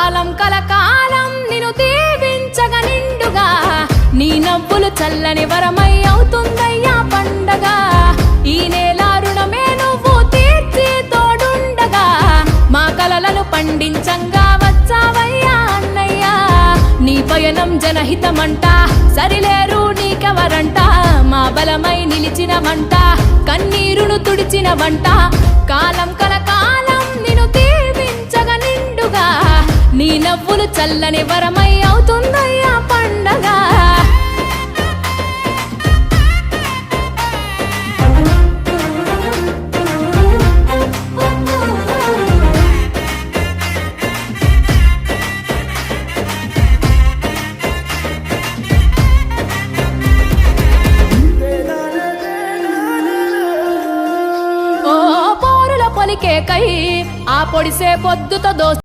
కాలం కలకాలం నిన్ను దీవించగ నిండుగా నీ నవ్వులు చల్లని వరమై అవుతుందయ్యా పండగ ఈ నేల రుణమే నువ్వు తీర్చి తోడుండగా మా కలలను పండించంగా వచ్చావయ్యా అన్నయ్య నీ పయనం జనహితమంట సరిలేరు నీకెవరంట మా బలమై నిలిచిన వంట కన్నీరును తుడిచిన వంట కాలం కలకాలం నిన్ను దీవించగ నిండుగా నీ నవ్వులు చల్లని వరమై అవుతుందయ్యా పండగ పొలికే కై ఆ పొడిసే పొద్దుతో